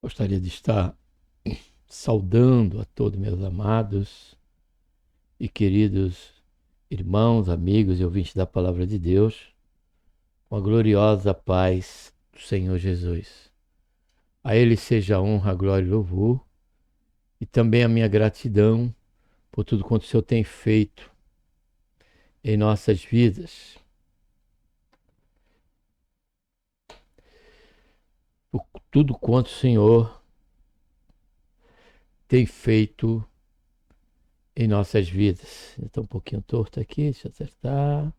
Gostaria de estar saudando a todos meus amados e queridos irmãos, amigos e ouvintes da Palavra de Deus, com a gloriosa paz do Senhor Jesus. A Ele seja a honra, a glória e o louvor, e também a minha gratidão por tudo quanto o Senhor tem feito em nossas vidas. Por tudo quanto o Senhor tem feito em nossas vidas. Está um pouquinho torto aqui, deixa eu acertar.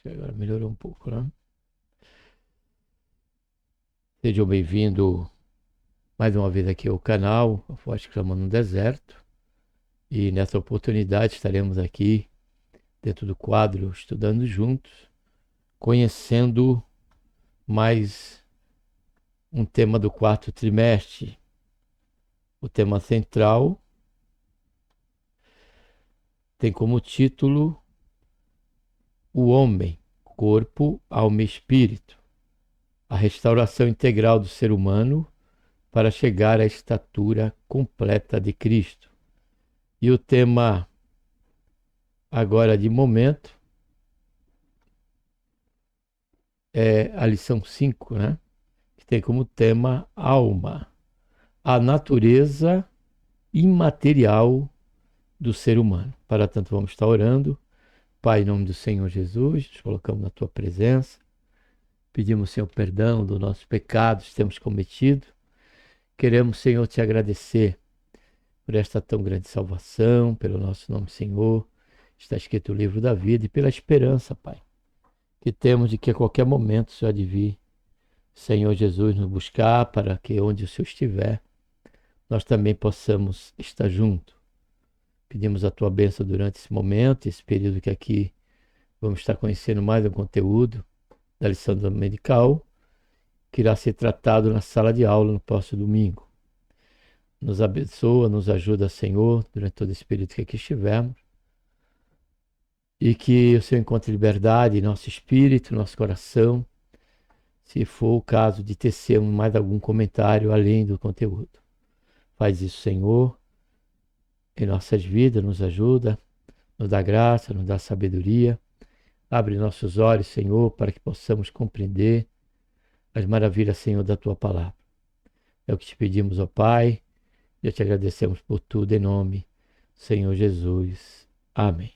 Agora melhorou um pouco, né? Sejam bem-vindos mais uma vez aqui ao canal A Voz que Clama no Deserto. E nessa oportunidade estaremos aqui dentro do quadro Estudando Juntos, conhecendo mais um tema do quarto trimestre. O tema central tem como título O Homem, Corpo, Alma e Espírito, a restauração integral do ser humano para chegar à estatura completa de Cristo. E o tema agora de momento é a lição 5, né? Que tem como tema alma, a natureza imaterial do ser humano. Para tanto vamos estar orando. Pai, em nome do Senhor Jesus, nos colocamos na Tua presença. Pedimos, Senhor, perdão dos nossos pecados que temos cometido. Queremos, Senhor, Te agradecer por esta tão grande salvação, pelo nosso nome, Senhor. Está escrito o livro da vida e pela esperança, Pai, que temos de que a qualquer momento o Senhor há de vir, Senhor Jesus, nos buscar para que onde o Senhor estiver, nós também possamos estar juntos. Pedimos a Tua bênção durante esse momento, esse período que aqui vamos estar conhecendo mais um conteúdo da lição dominical, que irá ser tratado na sala de aula no próximo domingo. Nos abençoa, nos ajuda, Senhor, durante todo esse período que aqui estivermos, e que o Senhor encontre liberdade em nosso espírito, nosso coração, se for o caso de tecermos mais algum comentário além do conteúdo. Faz isso, Senhor, em nossas vidas, nos ajuda, nos dá graça, nos dá sabedoria. Abre nossos olhos, Senhor, para que possamos compreender as maravilhas, Senhor, da Tua palavra. É o que te pedimos, ó Pai, e te agradecemos por tudo em nome do Senhor Jesus. Amém.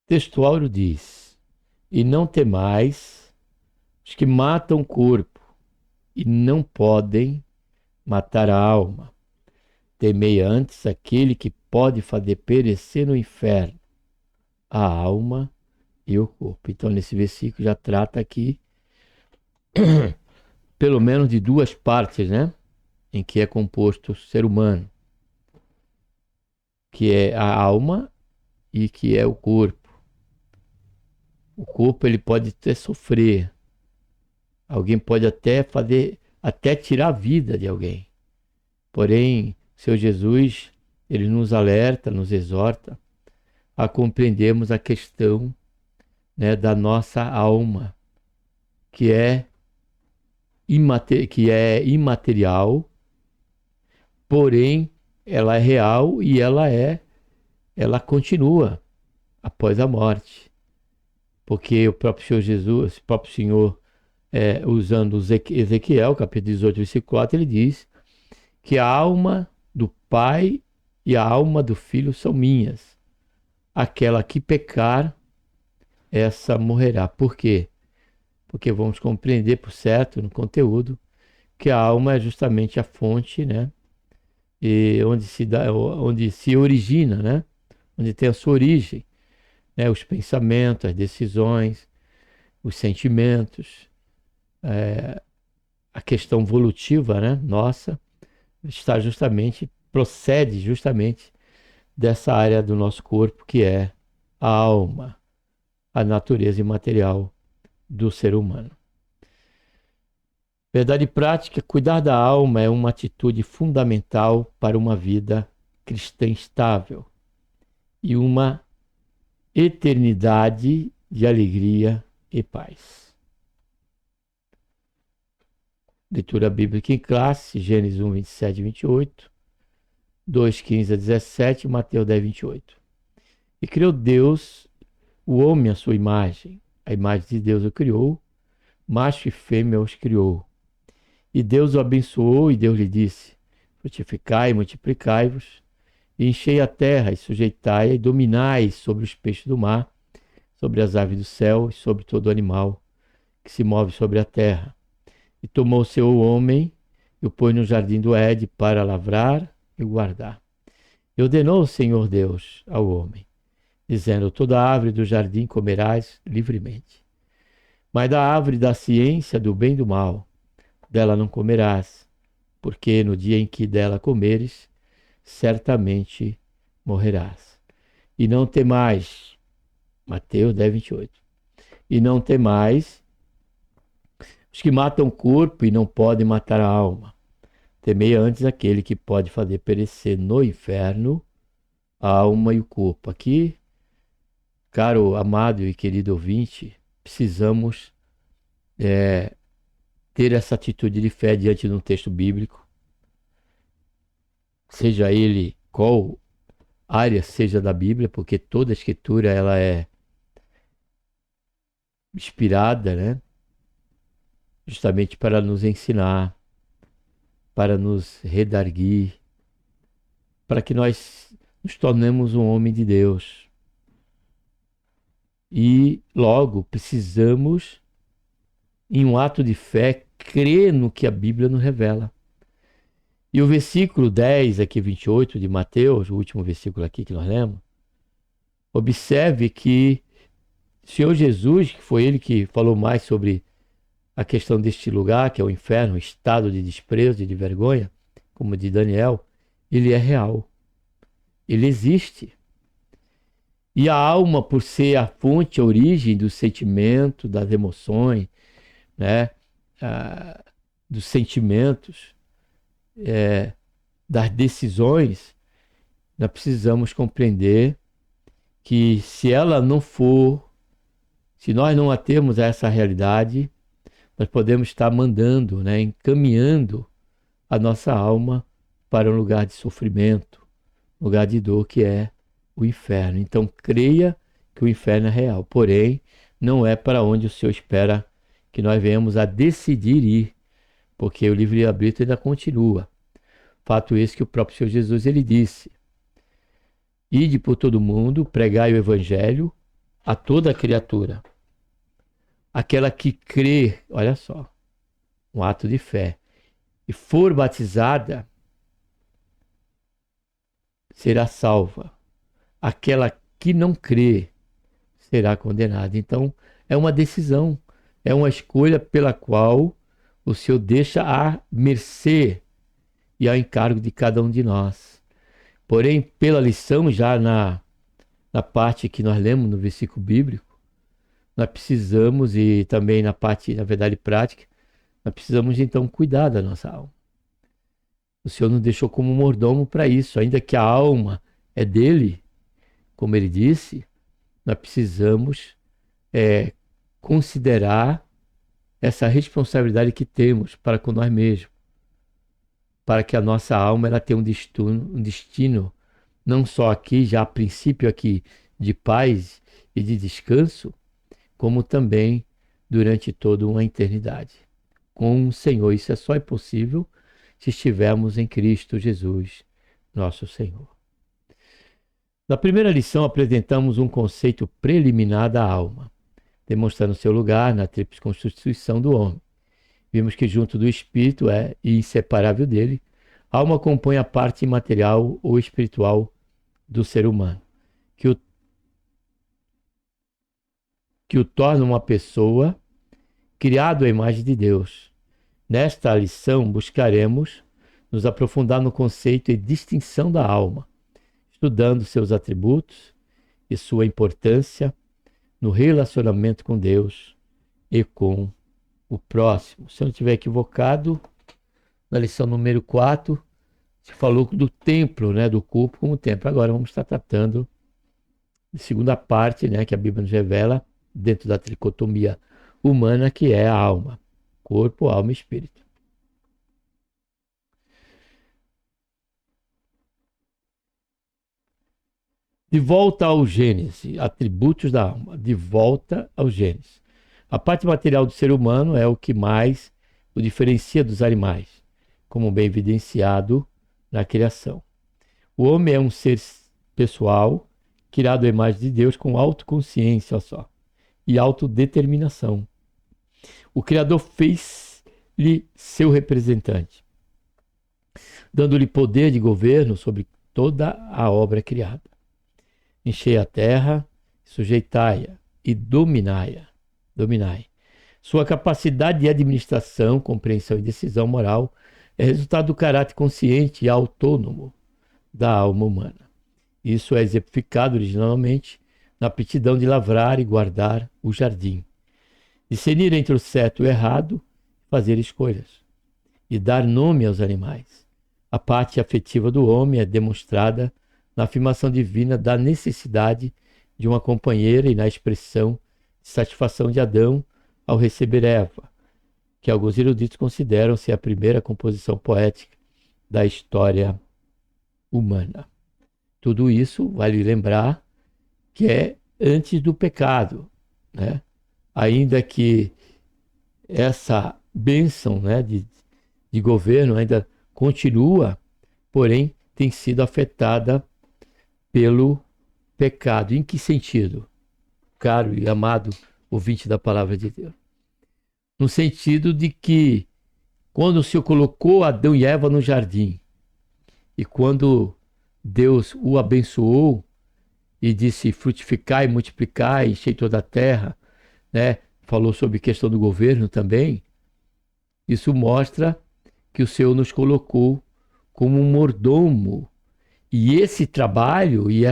Textual diz: e não temais os que matam o corpo e não podem matar a alma. Temei antes aquele que pode fazer perecer no inferno a alma e o corpo. Então, nesse versículo já trata aqui pelo menos de duas partes, né? Em que é composto o ser humano, que é a alma e que é o corpo. O corpo ele pode até sofrer, alguém pode até tirar a vida de alguém. Porém, o Senhor Jesus, ele nos alerta, nos exorta a compreendermos a questão, né, da nossa alma, que é, imaterial, porém ela é real e ela continua após a morte. Porque o próprio Senhor Jesus, o próprio Senhor, usando Ezequiel, capítulo 18, versículo 4, ele diz que a alma do Pai e a alma do Filho são minhas. Aquela que pecar, essa morrerá. Por quê? Porque vamos compreender, por certo, no conteúdo, que a alma é justamente a fonte, né? E onde se origina, né? Onde tem a sua origem, né? Os pensamentos, as decisões, os sentimentos, a questão evolutiva, né? Nossa, procede justamente dessa área do nosso corpo que é a alma, a natureza imaterial do ser humano. Verdade prática, cuidar da alma é uma atitude fundamental para uma vida cristã estável e uma eternidade de alegria e paz. Leitura bíblica em classe, Gênesis 1, 27 e 28, 2, 15 a 17, Mateus 10, 28. E criou Deus o homem à sua imagem. A imagem de Deus o criou, macho e fêmea os criou. E Deus o abençoou e Deus lhe disse: frutificai e multiplicai-vos, e enchei a terra e sujeitai-a e dominai sobre os peixes do mar, sobre as aves do céu e sobre todo animal que se move sobre a terra. E tomou o seu homem e o pôs no jardim do Éden para lavrar e guardar. E ordenou o Senhor Deus ao homem, dizendo: toda árvore do jardim comerás livremente, mas da árvore da ciência do bem e do mal, dela não comerás, porque no dia em que dela comeres, certamente morrerás. E não temais, Mateus 10, 28. E não temais os que matam o corpo e não podem matar a alma. Temei antes aquele que pode fazer perecer no inferno a alma e o corpo. Aqui, caro, amado e querido ouvinte, precisamos ter essa atitude de fé diante de um texto bíblico, seja ele qual área seja da Bíblia, porque toda a escritura ela é inspirada, né? Justamente para nos ensinar, para nos redarguir, para que nós nos tornemos um homem de Deus. E logo precisamos, em um ato de fé, crer no que a Bíblia nos revela. E o versículo 10, aqui 28 de Mateus, o último versículo aqui que nós lemos, observe que o Senhor Jesus, que foi ele que falou mais sobre a questão deste lugar, que é o inferno, o estado de desprezo e de vergonha, como de Daniel, ele é real. Ele existe. E a alma, por ser a fonte, a origem do sentimento, das emoções, né? Dos sentimentos, das decisões, nós precisamos compreender que se ela não for, se nós não atermos a essa realidade, nós podemos estar mandando, né, encaminhando a nossa alma para um lugar de sofrimento, lugar de dor que é o inferno. Então creia que o inferno é real, porém não é para onde o Senhor espera que nós venhamos a decidir ir, porque o livre-arbítrio ainda continua. Fato esse que o próprio Senhor Jesus ele disse: ide por todo mundo, pregai o evangelho a toda criatura. Aquela que crê, olha só, um ato de fé, e for batizada, será salva. Aquela que não crê será condenada. Então, é uma decisão, é uma escolha pela qual o Senhor deixa à mercê e ao encargo de cada um de nós. Porém, pela lição, já na parte que nós lemos no versículo bíblico, nós precisamos, e também na parte, na verdade, prática, nós precisamos então cuidar da nossa alma. O Senhor nos deixou como mordomo para isso, ainda que a alma é dele, como ele disse, nós precisamos considerar essa responsabilidade que temos para com nós mesmos, para que a nossa alma ela tenha um destino não só aqui, já a princípio aqui, de paz e de descanso, como também durante toda uma eternidade. Com o Senhor, isso é só possível se estivermos em Cristo Jesus, nosso Senhor. Na primeira lição, apresentamos um conceito preliminar da alma, demonstrando seu lugar na tríplice constituição do homem. Vimos que junto do espírito e inseparável dele, a alma compõe a parte imaterial ou espiritual do ser humano, que o torna uma pessoa criado à imagem de Deus. Nesta lição, buscaremos nos aprofundar no conceito e distinção da alma, estudando seus atributos e sua importância no relacionamento com Deus e com o próximo. Se eu não estiver equivocado, na lição número 4, se falou do templo, né, do corpo como templo. Agora vamos estar tratando de segunda parte, né, que a Bíblia nos revela, dentro da tricotomia humana, que é a alma. Corpo, alma e espírito. De volta ao Gênesis, atributos da alma. De volta ao Gênesis. A parte material do ser humano é o que mais o diferencia dos animais, como bem evidenciado na criação. O homem é um ser pessoal, criado à imagem de Deus, com autoconsciência, olha só, e autodeterminação. O Criador fez-lhe seu representante, dando-lhe poder de governo sobre toda a obra criada. Enchei a terra, sujeitai-a e dominai-a. Sua capacidade de administração, compreensão e decisão moral é resultado do caráter consciente e autônomo da alma humana. Isso é exemplificado originalmente na aptidão de lavrar e guardar o jardim, discernir entre o certo e o errado, fazer escolhas e dar nome aos animais. A parte afetiva do homem é demonstrada na afirmação divina da necessidade de uma companheira e na expressão de satisfação de Adão ao receber Eva, que alguns eruditos consideram ser a primeira composição poética da história humana. Tudo isso, vale lembrar, que é antes do pecado, né? Ainda que essa bênção, né, de governo ainda continua, porém tem sido afetada pelo pecado. Em que sentido, caro e amado ouvinte da palavra de Deus? No sentido de que quando o Senhor colocou Adão e Eva no jardim, e quando Deus o abençoou e disse frutificai e multiplicai, enchei toda a terra, né? Falou sobre questão do governo também. Isso mostra que o Senhor nos colocou como um mordomo. E esse trabalho e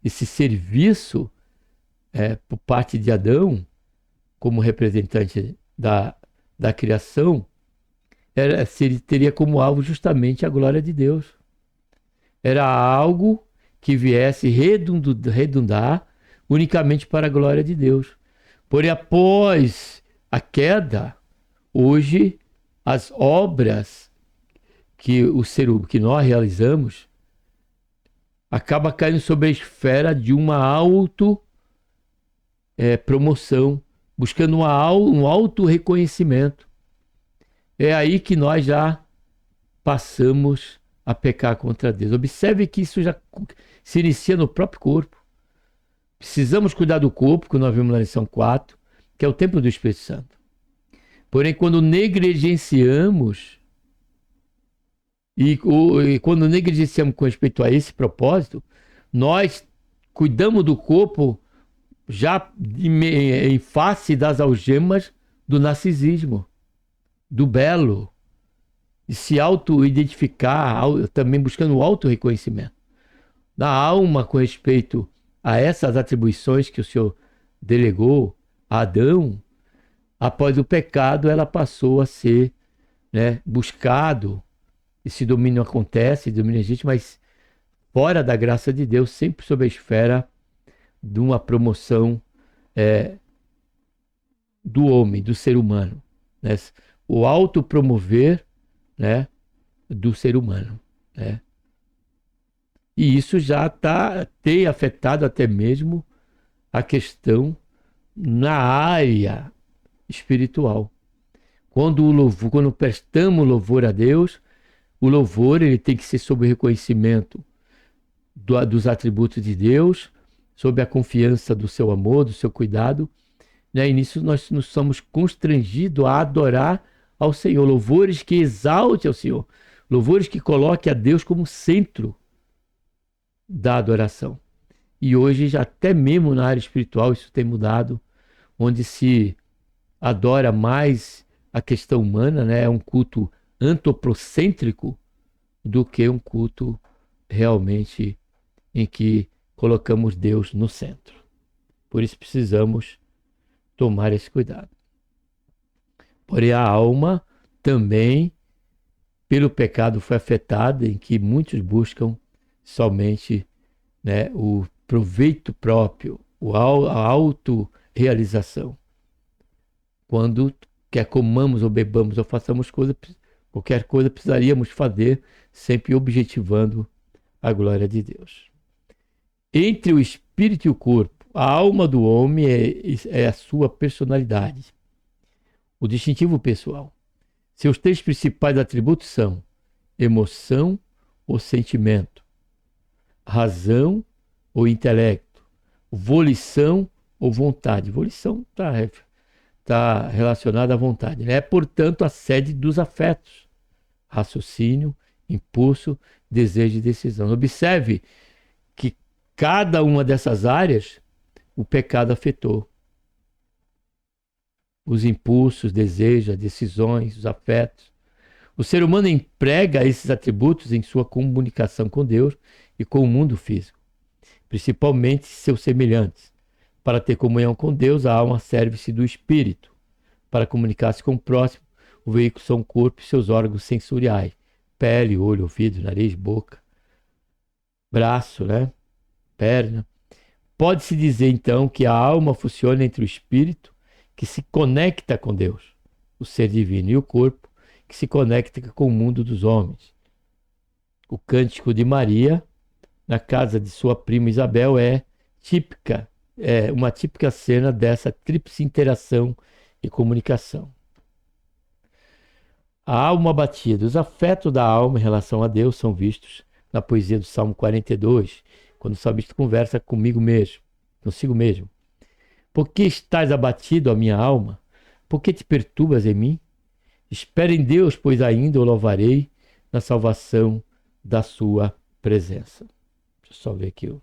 esse serviço por parte de Adão, como representante da criação, teria como alvo justamente a glória de Deus. Era algo que viesse redundar unicamente para a glória de Deus. Porém, após a queda, hoje as obras que nós realizamos acaba caindo sobre a esfera de uma promoção, buscando um auto reconhecimento. É aí que nós já passamos a pecar contra Deus. Observe que isso já se inicia no próprio corpo. Precisamos cuidar do corpo, que nós vimos na lição 4, que é o templo do Espírito Santo. Porém, quando negligenciamos com respeito a esse propósito, nós cuidamos do corpo já em face das algemas do narcisismo, do belo, de se auto-identificar, também buscando o auto-reconhecimento da alma com respeito a essas atribuições que o Senhor delegou a Adão. Após o pecado, ela passou a ser, né, buscado. Esse domínio acontece, domínio existe, mas fora da graça de Deus, sempre sob a esfera de uma promoção do homem, do ser humano, né? O autopromover, né, do ser humano, né? E isso já tem afetado até mesmo a questão na área espiritual. Quando prestamos louvor a Deus, o louvor ele tem que ser sob o reconhecimento dos atributos de Deus, sob a confiança do seu amor, do seu cuidado, né? E nisso nós nos somos constrangidos a adorar ao Senhor. Louvores que exalte ao Senhor. Louvores que coloque a Deus como centro da adoração. E hoje, já até mesmo na área espiritual, isso tem mudado, onde se adora mais a questão humana, né? É um culto antropocêntrico do que um culto realmente em que colocamos Deus no centro. Por isso precisamos tomar esse cuidado. Porém, a alma também, pelo pecado, foi afetada, em que muitos buscam somente, né, o proveito próprio, a autorrealização. Quando quer comamos ou bebamos ou façamos qualquer coisa, precisaríamos fazer sempre objetivando a glória de Deus. Entre o espírito e o corpo, a alma do homem é a sua personalidade, o distintivo pessoal. Seus três principais atributos são emoção ou sentimento, razão ou intelecto, volição ou vontade. Volição está relacionada à vontade, né? É, portanto, a sede dos afetos, raciocínio, impulso, desejo e decisão. Observe que cada uma dessas áreas o pecado afetou. Os impulsos, desejos, as decisões, os afetos. O ser humano emprega esses atributos em sua comunicação com Deus e com o mundo físico, principalmente seus semelhantes. Para ter comunhão com Deus, a alma serve-se do espírito. Para comunicar-se com o próximo, o veículo são o corpo e seus órgãos sensoriais: pele, olho, ouvido, nariz, boca, braço, né? Perna. Pode-se dizer, então, que a alma funciona entre o espírito, que se conecta com Deus, o ser divino, e o corpo, que se conecta com o mundo dos homens. O cântico de Maria, na casa de sua prima Isabel, é uma típica cena dessa tríplice interação e comunicação. A alma abatida. Os afetos da alma em relação a Deus são vistos na poesia do Salmo 42, quando o salmista conversa consigo mesmo. Por que estás abatido, a minha alma? Por que te perturbas em mim? Espera em Deus, pois ainda o louvarei na salvação da sua presença. Deixa eu só ver aqui.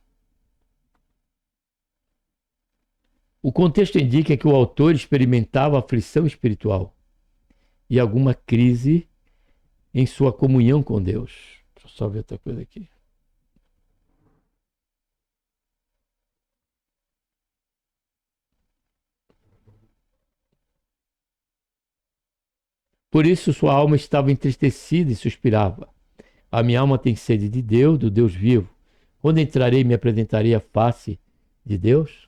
O contexto indica que o autor experimentava aflição espiritual e alguma crise em sua comunhão com Deus. Deixa eu só ver outra coisa aqui. Por isso sua alma estava entristecida e suspirava. A minha alma tem sede de Deus, do Deus vivo. Quando entrarei, me apresentarei à face de Deus?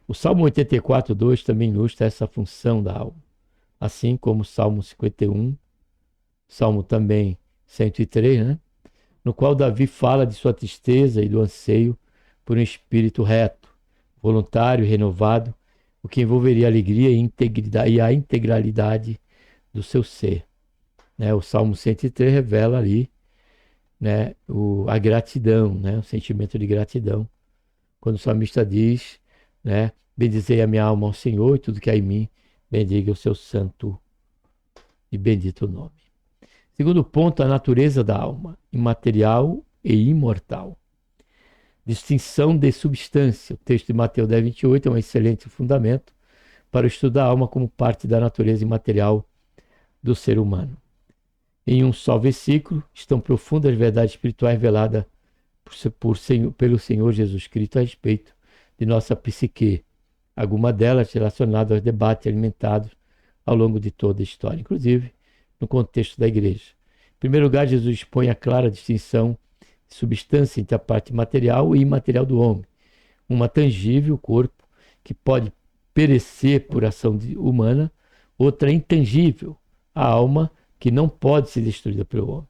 O Salmo 84, 2 também ilustra essa função da alma. Assim como o Salmo 51, Salmo também 103, né? No qual Davi fala de sua tristeza e do anseio por um espírito reto, voluntário e renovado, o que envolveria a alegria e a integralidade do seu ser. Né? O Salmo 103 revela ali, né, a gratidão, né, o sentimento de gratidão. Quando o salmista diz, né, bendizei a minha alma ao Senhor e tudo que há em mim, bendiga o seu santo e bendito nome. Segundo ponto, a natureza da alma, imaterial e imortal. Distinção de substância. O texto de Mateus 10, 28 é um excelente fundamento para o estudo da alma como parte da natureza imaterial do ser humano. Em um só versículo estão profundas verdades espirituais reveladas pelo Senhor Jesus Cristo a respeito de nossa psique, algumas delas relacionadas aos debates alimentados ao longo de toda a história, inclusive no contexto da igreja. Em primeiro lugar, Jesus expõe a clara distinção de substância entre a parte material e imaterial do homem. Uma tangível, o corpo, que pode perecer por ação humana, outra intangível, a alma que não pode ser destruída pelo homem.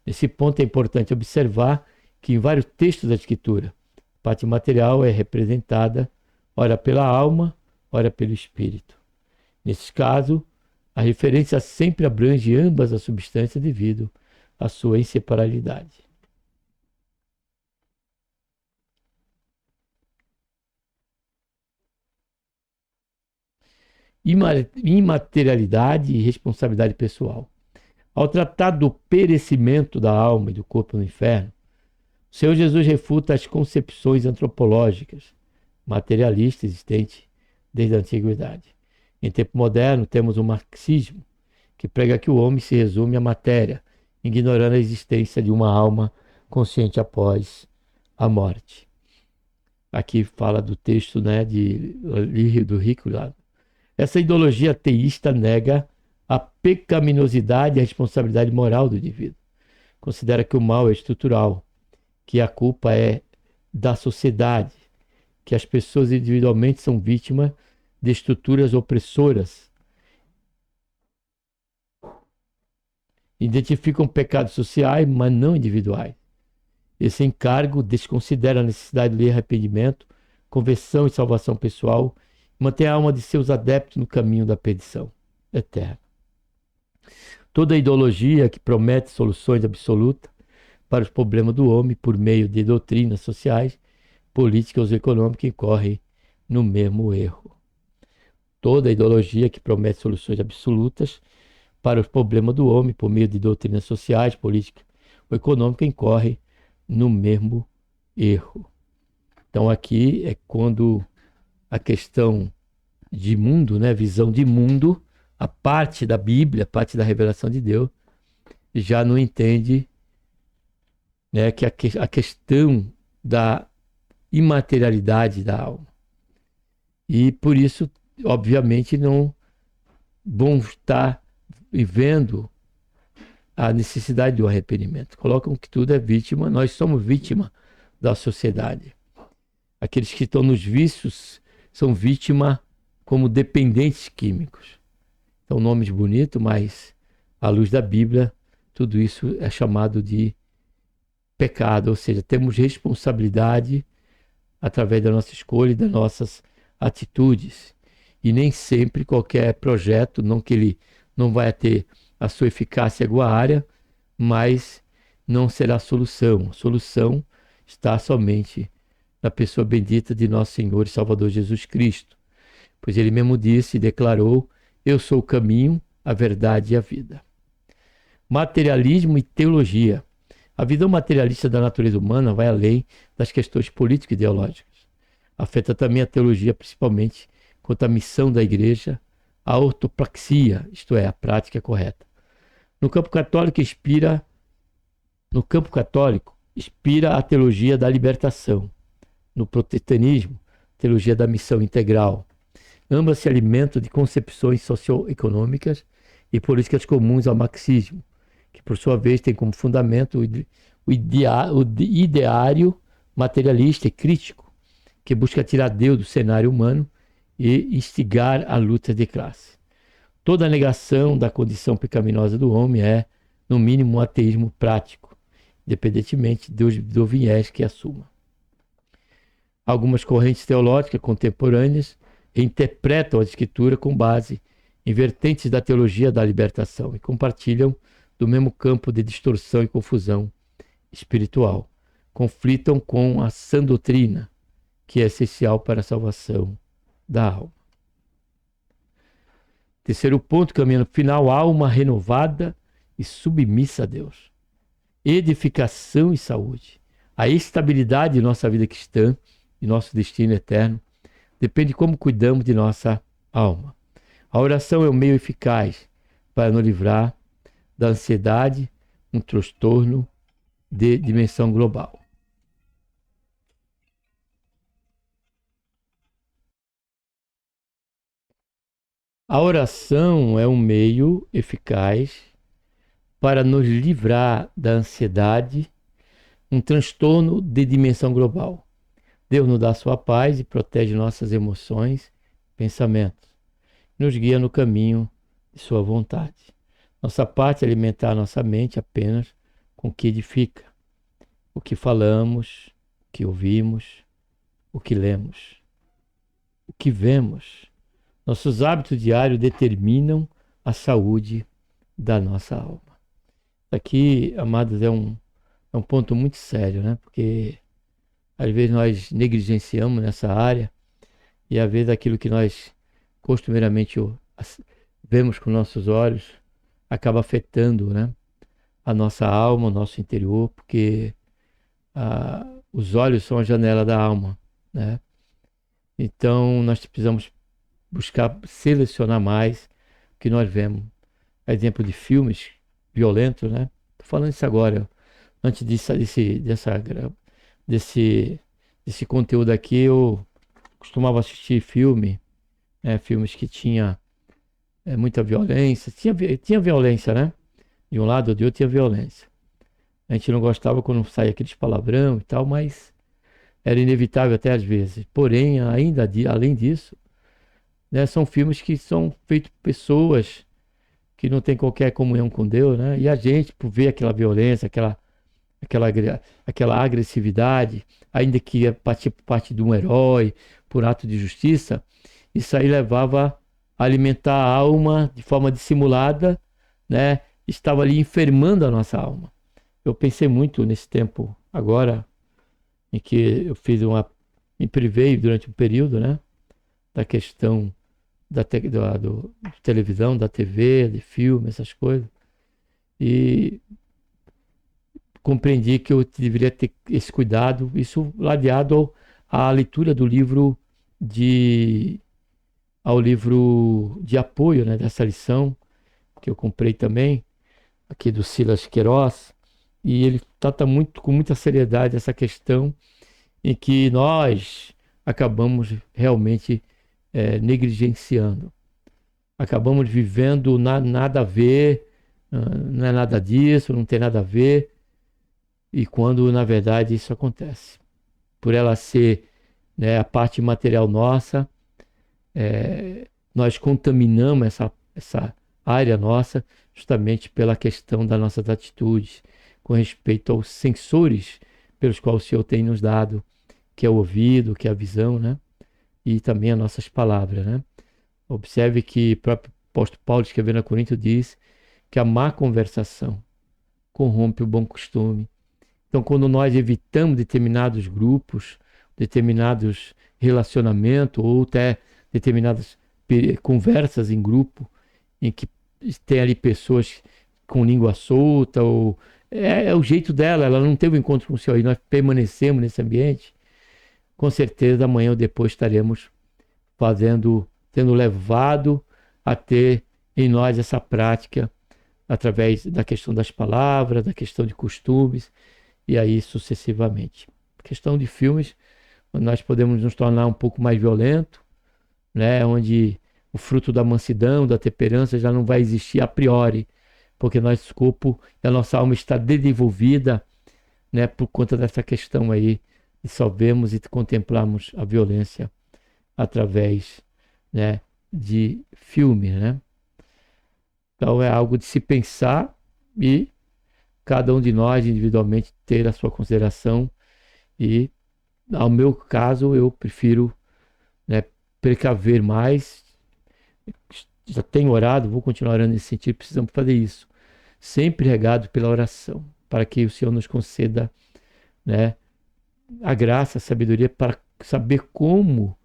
Nesse ponto é importante observar que em vários textos da Escritura, a parte material é representada ora pela alma, ora pelo espírito. Nesse caso, a referência sempre abrange ambas as substâncias devido à sua inseparabilidade. Imaterialidade e responsabilidade pessoal. Ao tratar do perecimento da alma e do corpo no inferno, o Senhor Jesus refuta as concepções antropológicas materialistas existentes desde a antiguidade. Em tempo moderno, temos o marxismo, que prega que o homem se resume à matéria, ignorando a existência de uma alma consciente após a morte. Aqui fala do texto, né, do Rico. Essa ideologia ateísta nega a pecaminosidade e a responsabilidade moral do indivíduo. Considera que o mal é estrutural, que a culpa é da sociedade, que as pessoas individualmente são vítimas de estruturas opressoras. Identificam pecados sociais, mas não individuais. Esse encargo desconsidera a necessidade de arrependimento, conversão e salvação pessoal, e mantém a alma de seus adeptos no caminho da perdição eterna. Toda ideologia que promete soluções absolutas para os problemas do homem por meio de doutrinas sociais, políticas ou econômicas incorre no mesmo erro. Toda ideologia que promete soluções absolutas para os problemas do homem por meio de doutrinas sociais, políticas ou econômicas incorre no mesmo erro. Então aqui é quando a questão de mundo, né, visão de mundo, a parte da Bíblia, a parte da revelação de Deus, já não entende, né, que a questão da imaterialidade da alma. E por isso, obviamente, não vão estar vivendo a necessidade do arrependimento. Colocam que tudo é vítima, nós somos vítima da sociedade. Aqueles que estão nos vícios são vítima como dependentes químicos. São nomes bonitos, mas à luz da Bíblia, tudo isso é chamado de pecado, ou seja, temos responsabilidade através da nossa escolha e das nossas atitudes. E nem sempre qualquer projeto, não que ele não vai ter a sua eficácia igual à área, mas não será a solução. A solução está somente na pessoa bendita de nosso Senhor e Salvador Jesus Cristo. Pois ele mesmo disse e declarou: eu sou o caminho, a verdade e a vida. Materialismo e teologia. A visão materialista da natureza humana vai além das questões políticas e ideológicas. Afeta também a teologia, principalmente quanto à missão da igreja, a ortopraxia, isto é, a prática correta. No campo católico inspira a teologia da libertação. No protestantismo, a teologia da missão integral. Ambas se alimentam de concepções socioeconômicas e políticas comuns ao marxismo, que por sua vez tem como fundamento o ideário materialista e crítico, que busca tirar Deus do cenário humano e instigar a luta de classe. Toda negação da condição pecaminosa do homem é, no mínimo, um ateísmo prático, independentemente do viés que assuma. Algumas correntes teológicas contemporâneas reinterpretam a Escritura com base em vertentes da teologia da libertação e compartilham do mesmo campo de distorção e confusão espiritual. Conflitam com a sã doutrina, que é essencial para a salvação da alma. Terceiro ponto, caminhando final, alma renovada e submissa a Deus. Edificação e saúde. A estabilidade de nossa vida cristã e nosso destino eterno depende de como cuidamos de nossa alma. A oração é o meio eficaz para nos livrar da ansiedade, um transtorno de dimensão global. A oração é um meio eficaz para nos livrar da ansiedade, um transtorno de dimensão global. Deus nos dá a sua paz e protege nossas emoções, pensamentos. Nos guia no caminho de sua vontade. Nossa parte é alimentar nossa mente apenas com o que edifica, o que falamos, o que ouvimos, o que lemos, o que vemos. Nossos hábitos diários determinam a saúde da nossa alma. Aqui, amados, é um ponto muito sério, né? Porque às vezes nós negligenciamos nessa área e às vezes aquilo que nós costumeiramente vemos com nossos olhos acaba afetando, né, a nossa alma, o nosso interior, porque os olhos são a janela da alma, né? Então nós precisamos buscar selecionar mais o que nós vemos. Exemplo de filmes violentos, né? Tô falando isso agora. Antes desse conteúdo aqui, eu costumava assistir filmes que tinha muita violência. Tinha violência, né? De um lado ou de outro tinha violência. A gente não gostava quando saía aqueles palavrão e tal, mas era inevitável até às vezes. Porém, além disso, né, são filmes que são feitos por pessoas que não têm qualquer comunhão com Deus, né? E a gente, por ver aquela violência, aquela agressividade, ainda que ia partir por parte de um herói, por ato de justiça, isso aí levava a alimentar a alma de forma dissimulada, né? Estava ali enfermando a nossa alma. Eu pensei muito nesse tempo agora, em que eu me privei durante um período, né? Da questão do televisão, da TV, de filme, essas coisas. E compreendi que eu deveria ter esse cuidado, isso ladeado à leitura do ao livro de apoio, né, dessa lição, que eu comprei também, aqui do Silas Queiroz, e ele trata com muita seriedade essa questão em que nós acabamos realmente negligenciando. Acabamos vivendo nada a ver, não é nada disso, não tem nada a ver, e quando na verdade isso acontece. Por ela ser, né, a parte material nossa, nós contaminamos essa área nossa justamente pela questão das nossas atitudes com respeito aos sensores pelos quais o Senhor tem nos dado, que é o ouvido, que é a visão, né? E também as nossas palavras, né? Observe que o próprio apóstolo Paulo, escrevendo a Coríntios, diz que a má conversação corrompe o bom costume. Então, quando nós evitamos determinados grupos, determinados relacionamentos ou até determinadas conversas em grupo, em que tem ali pessoas com língua solta, ou é o jeito dela, ela não teve um encontro com o Senhor, e nós permanecemos nesse ambiente, com certeza amanhã ou depois estaremos sendo levado a ter em nós essa prática através da questão das palavras, da questão de costumes e aí sucessivamente. Questão de filmes, nós podemos nos tornar um pouco mais violentos, né? Onde o fruto da mansidão, da temperança já não vai existir a priori, porque nosso corpo e a nossa alma está desenvolvida, né, por conta dessa questão aí, e só vemos e contemplamos a violência através, né, de filmes, né? Então é algo de se pensar e cada um de nós individualmente ter a sua consideração e, ao meu caso, eu prefiro, né, precaver mais. Já tenho orado, vou continuar orando nesse sentido, precisamos fazer isso. Sempre regado pela oração, para que o Senhor nos conceda, né, a graça, a sabedoria para saber como,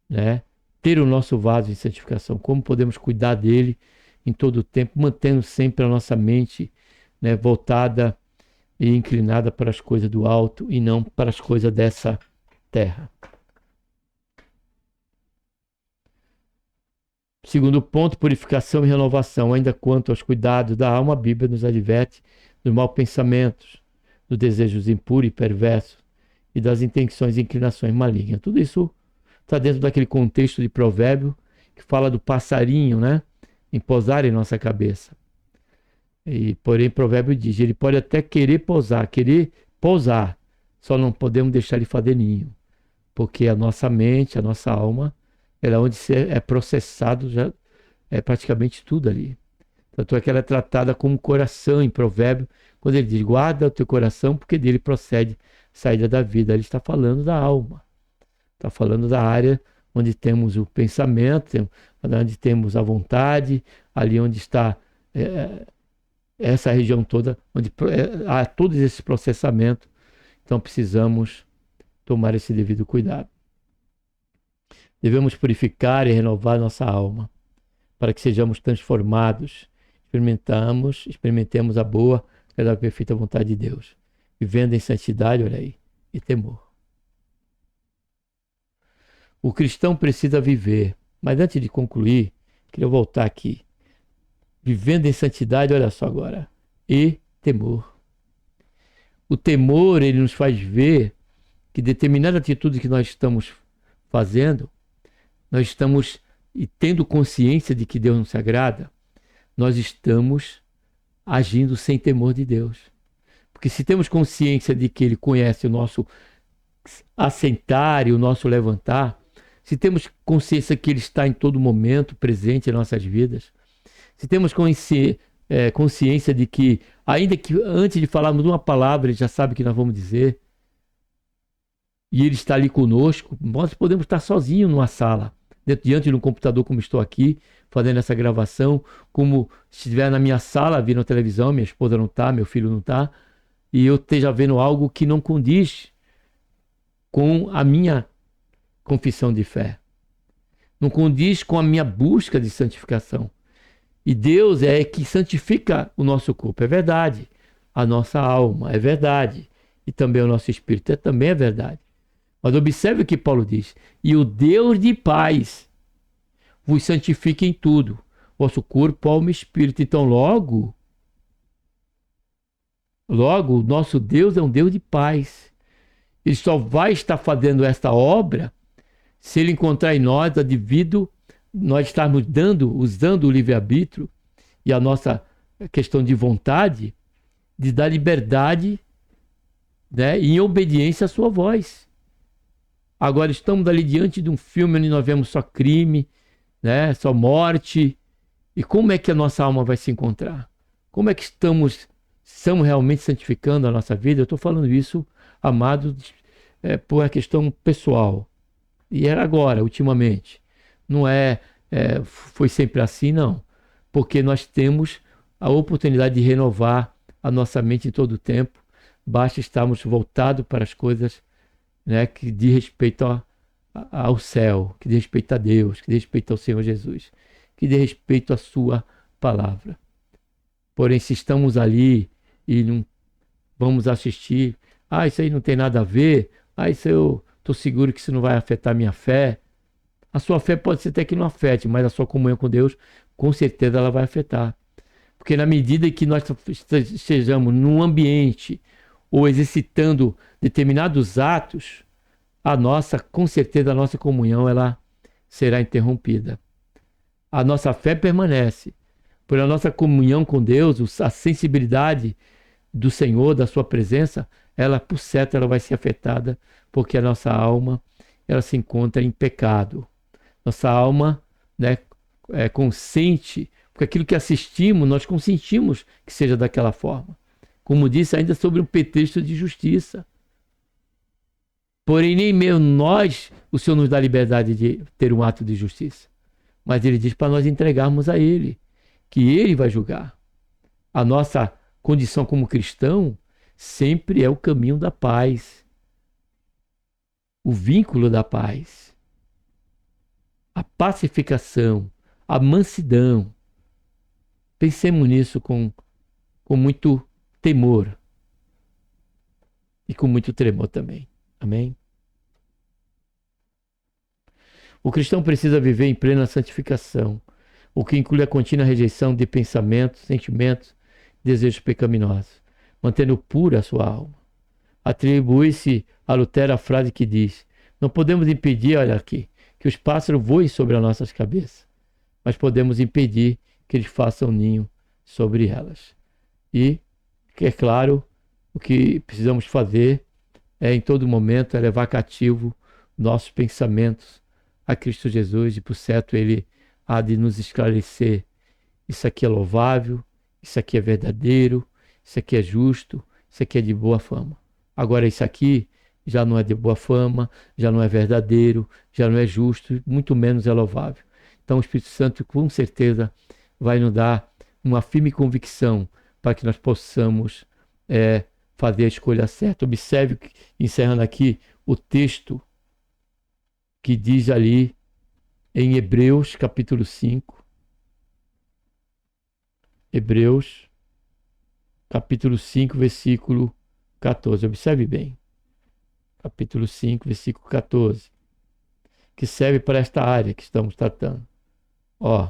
né, ter o nosso vaso em santificação, como podemos cuidar dele em todo o tempo, mantendo sempre a nossa mente, né, voltada e inclinada para as coisas do alto e não para as coisas dessa terra. Segundo ponto, purificação e renovação. Ainda quanto aos cuidados da alma, a Bíblia nos adverte dos maus pensamentos, dos desejos impuros e perversos e das intenções e inclinações malignas. Tudo isso está dentro daquele contexto de provérbio que fala do passarinho, né, em pousar em nossa cabeça. E, porém, provérbio diz, ele pode até querer pousar, só não podemos deixar ele fazer ninho, porque a nossa mente, a nossa alma ela é onde é processado já, é praticamente tudo ali. Tanto é que ela é tratada como coração em Provérbio, quando ele diz, guarda o teu coração, porque dele procede a saída da vida. Ele está falando da alma, está falando da área onde temos o pensamento, onde temos a vontade, ali onde está essa região toda, onde há todos esses processamentos. Então precisamos tomar esse devido cuidado. Devemos purificar e renovar nossa alma, para que sejamos transformados, experimentemos a boa, agradável e perfeita vontade de Deus, vivendo em santidade, olha aí, e temor. O cristão precisa viver, mas antes de concluir, queria voltar aqui. Vivendo em santidade, olha só agora, e temor. O temor, ele nos faz ver que determinada atitude que nós estamos fazendo, nós estamos e tendo consciência de que Deus não se agrada, nós estamos agindo sem temor de Deus. Porque se temos consciência de que Ele conhece o nosso assentar e o nosso levantar, se temos consciência que Ele está em todo momento presente em nossas vidas, se temos consciência de que, ainda que antes de falarmos uma palavra, Ele já sabe o que nós vamos dizer, e Ele está ali conosco, nós podemos estar sozinhos numa sala, diante de um computador como estou aqui, fazendo essa gravação, como se estiver na minha sala, vendo a televisão, minha esposa não está, meu filho não está, e eu esteja vendo algo que não condiz com a minha confissão de fé. Não condiz com a minha busca de santificação. E Deus é que santifica o nosso corpo, é verdade. A nossa alma, é verdade. E também o nosso espírito, também é verdade. Mas observe o que Paulo diz. E o Deus de paz vos santifique em tudo. Vosso corpo, alma e espírito. Então logo, o nosso Deus é um Deus de paz. Ele só vai estar fazendo esta obra se Ele encontrar em nós nós estarmos usando o livre-arbítrio e a nossa questão de vontade, de dar liberdade, né, em obediência à sua voz. Agora estamos ali diante de um filme onde nós vemos só crime, né, só morte. E como é que a nossa alma vai se encontrar? Como é que estamos realmente santificando a nossa vida? Eu estou falando isso, amado, por uma questão pessoal. E era agora, ultimamente. Não foi sempre assim, não. Porque nós temos a oportunidade de renovar a nossa mente em todo o tempo. Basta estarmos voltados para as coisas, né, que diz respeito ao céu, que diz respeito a Deus, que diz respeito ao Senhor Jesus, que diz respeito à sua palavra. Porém, se estamos ali e não vamos assistir, isso aí não tem nada a ver, isso eu estou seguro que isso não vai afetar a minha fé. A sua fé pode ser até que não afete, mas a sua comunhão com Deus, com certeza ela vai afetar. Porque na medida que nós estejamos num ambiente ou exercitando determinados atos, com certeza a nossa comunhão ela será interrompida. A nossa fé permanece. Por a nossa comunhão com Deus, a sensibilidade do Senhor, da sua presença, ela por certo ela vai ser afetada, porque a nossa alma ela se encontra em pecado. Nossa alma, né, consente, porque aquilo que assistimos, nós consentimos que seja daquela forma. Como disse, ainda sobre um pretexto de justiça. Porém, nem mesmo nós, o Senhor nos dá liberdade de ter um ato de justiça. Mas Ele diz para nós entregarmos a Ele, que Ele vai julgar. A nossa condição como cristão sempre é o caminho da paz, o vínculo da paz, a pacificação, a mansidão. Pensemos nisso com muito temor e com muito tremor também. Amém? O cristão precisa viver em plena santificação, o que inclui a contínua rejeição de pensamentos, sentimentos, desejos pecaminosos, mantendo pura a sua alma. Atribui-se a Lutero a frase que diz: não podemos impedir, olha aqui, que os pássaros voem sobre as nossas cabeças, mas podemos impedir que eles façam ninho sobre elas. E, é claro, o que precisamos fazer em todo momento, é levar cativo nossos pensamentos a Cristo Jesus e, por certo, Ele há de nos esclarecer. Isso aqui é louvável, isso aqui é verdadeiro, isso aqui é justo, isso aqui é de boa fama. Agora, isso aqui já não é de boa fama, já não é verdadeiro, já não é justo, muito menos é louvável. Então, o Espírito Santo, com certeza, vai nos dar uma firme convicção para que nós possamos fazer a escolha certa. Observe, encerrando aqui, o texto que diz ali em Hebreus, capítulo 5. Hebreus, capítulo 5, versículo 14. Observe bem. Capítulo 5, versículo 14. Que serve para esta área que estamos tratando. Ó.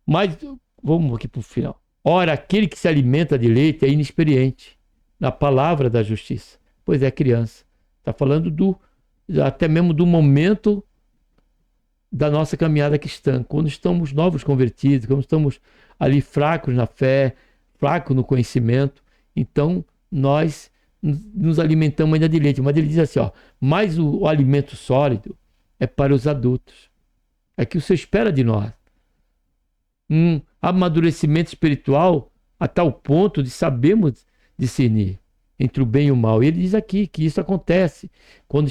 Mas, vamos aqui para o final. Ora, aquele que se alimenta de leite é inexperiente na palavra da justiça, pois é criança. Está falando até mesmo do momento da nossa caminhada cristã, quando estamos novos convertidos, quando estamos ali fracos na fé, fracos no conhecimento, então nós nos alimentamos ainda de leite. Mas ele diz assim, ó, mas o alimento sólido é para os adultos. É que o Senhor espera de nós um amadurecimento espiritual a tal ponto de sabermos discernir entre o bem e o mal. E ele diz aqui que isso acontece quando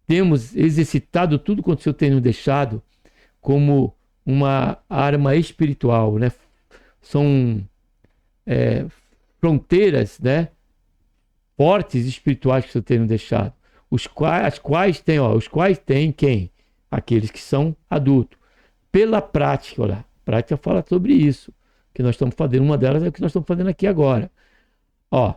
temos exercitado tudo quanto o Senhor tem nos deixado como uma arma espiritual, né? São fronteiras, né, fortes espirituais que o Senhor tem nos deixado. Os quais têm quem? Aqueles que são adultos. Pela prática, olha, a prática fala sobre isso que nós estamos fazendo. Uma delas é o que nós estamos fazendo aqui agora. Ó,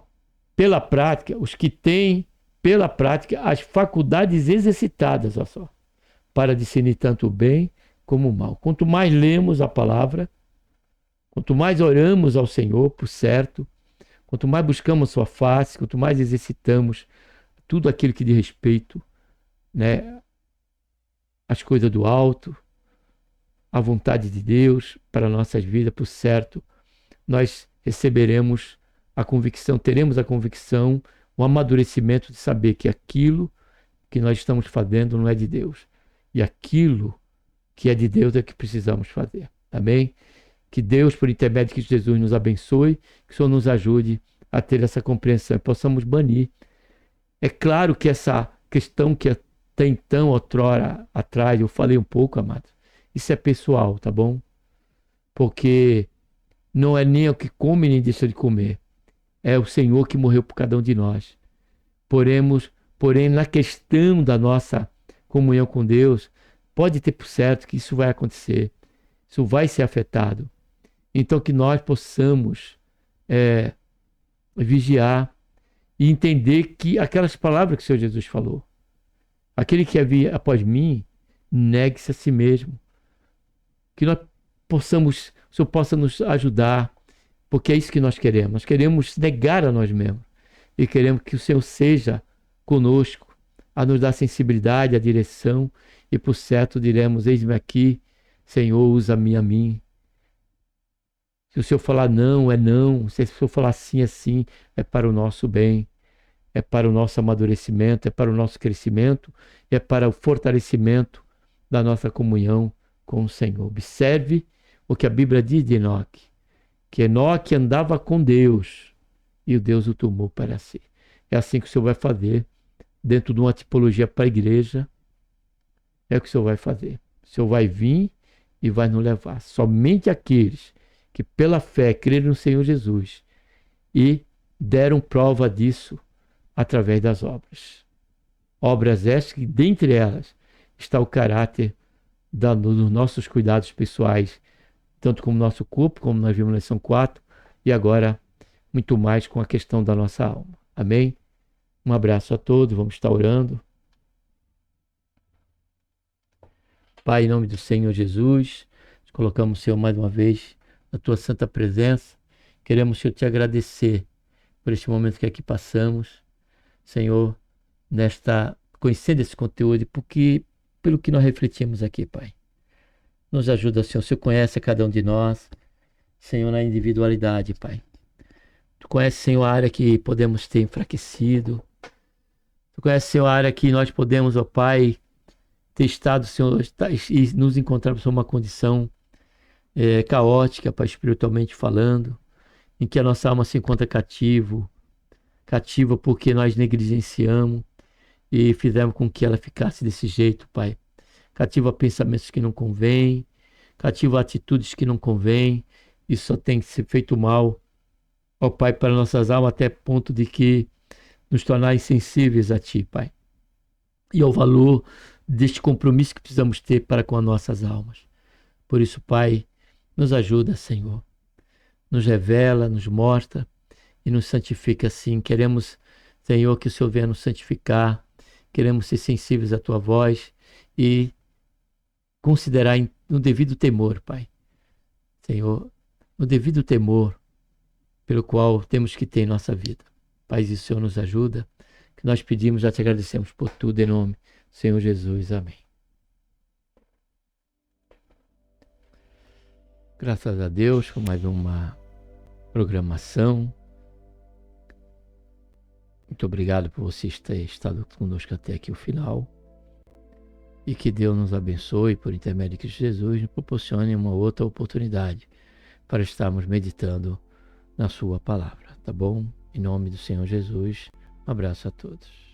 pela prática, os que têm, pela prática, as faculdades exercitadas, olha só, para discernir tanto o bem como o mal. Quanto mais lemos a palavra, quanto mais oramos ao Senhor, por certo, quanto mais buscamos sua face, quanto mais exercitamos tudo aquilo que diz respeito, né, às coisas do alto, a vontade de Deus para nossas vidas, por certo, nós receberemos a convicção, teremos a convicção, o amadurecimento de saber que aquilo que nós estamos fazendo não é de Deus. E aquilo que é de Deus é que precisamos fazer. Amém? Que Deus, por intermédio de Cristo Jesus, nos abençoe, que o Senhor nos ajude a ter essa compreensão e possamos banir. É claro que essa questão que até então, outrora atrás, eu falei um pouco, amado, isso é pessoal, tá bom? Porque não é nem o que come nem deixa de comer. É o Senhor que morreu por cada um de nós. Porém, na questão da nossa comunhão com Deus, pode ter por certo que isso vai acontecer. Isso vai ser afetado. Então que nós possamos vigiar e entender que aquelas palavras que o Senhor Jesus falou, aquele que vir após mim, negue-se a si mesmo. Que nós possamos, o Senhor possa nos ajudar, porque é isso que nós queremos. Nós queremos negar a nós mesmos e queremos que o Senhor seja conosco, a nos dar sensibilidade, a direção, e por certo diremos, eis-me aqui, Senhor, usa-me a mim. Se o Senhor falar não, é não. Se o Senhor falar sim, é sim. É para o nosso bem, é para o nosso amadurecimento, é para o nosso crescimento, é para o fortalecimento da nossa comunhão com o Senhor. Observe o que a Bíblia diz de Enoque, que Enoque andava com Deus e o Deus o tomou para si. É assim que o Senhor vai fazer dentro de uma tipologia para a igreja. É o que o Senhor vai fazer. O Senhor vai vir e vai nos levar. Somente aqueles que pela fé creram no Senhor Jesus e deram prova disso através das obras. Obras estas que, dentre elas, está o caráter dos nossos cuidados pessoais, tanto como nosso corpo, como nós vimos na lição 4, e agora muito mais com a questão da nossa alma. Amém? Um abraço a todos, vamos estar orando. Pai, em nome do Senhor Jesus, colocamos, Senhor, mais uma vez na tua santa presença. Queremos, Senhor, te agradecer por este momento que aqui passamos, Senhor, conhecendo esse conteúdo, pelo que nós refletimos aqui, Pai. Nos ajuda, Senhor. O Senhor conhece cada um de nós, Senhor, na individualidade, Pai. Tu conhece, Senhor, a área que podemos ter enfraquecido. Tu conhece, Senhor, a área que nós podemos, ó Pai, ter estado, Senhor, e nos encontrarmos em uma condição caótica, Pai, espiritualmente falando, em que a nossa alma se encontra cativa porque nós negligenciamos e fizemos com que ela ficasse desse jeito, Pai. Cativa a pensamentos que não convêm, cativa a atitudes que não convêm, isso só tem que ser feito mal, ó Pai, para nossas almas, até ponto de que nos tornar insensíveis a Ti, Pai, e ao valor deste compromisso que precisamos ter para com as nossas almas. Por isso, Pai, nos ajuda, Senhor, nos revela, nos mostra e nos santifica assim. Queremos, Senhor, que o Senhor venha nos santificar, queremos ser sensíveis à Tua voz e considerar no devido temor, Pai. Senhor, no devido temor pelo qual temos que ter em nossa vida. Pai, isso o Senhor nos ajuda, que nós pedimos, já te agradecemos por tudo, em nome do Senhor Jesus. Amém. Graças a Deus, com mais uma programação. Muito obrigado por você ter estado conosco até aqui o final. E que Deus nos abençoe, por intermédio de Cristo Jesus, nos proporcione uma outra oportunidade para estarmos meditando na sua palavra, tá bom? Em nome do Senhor Jesus, um abraço a todos.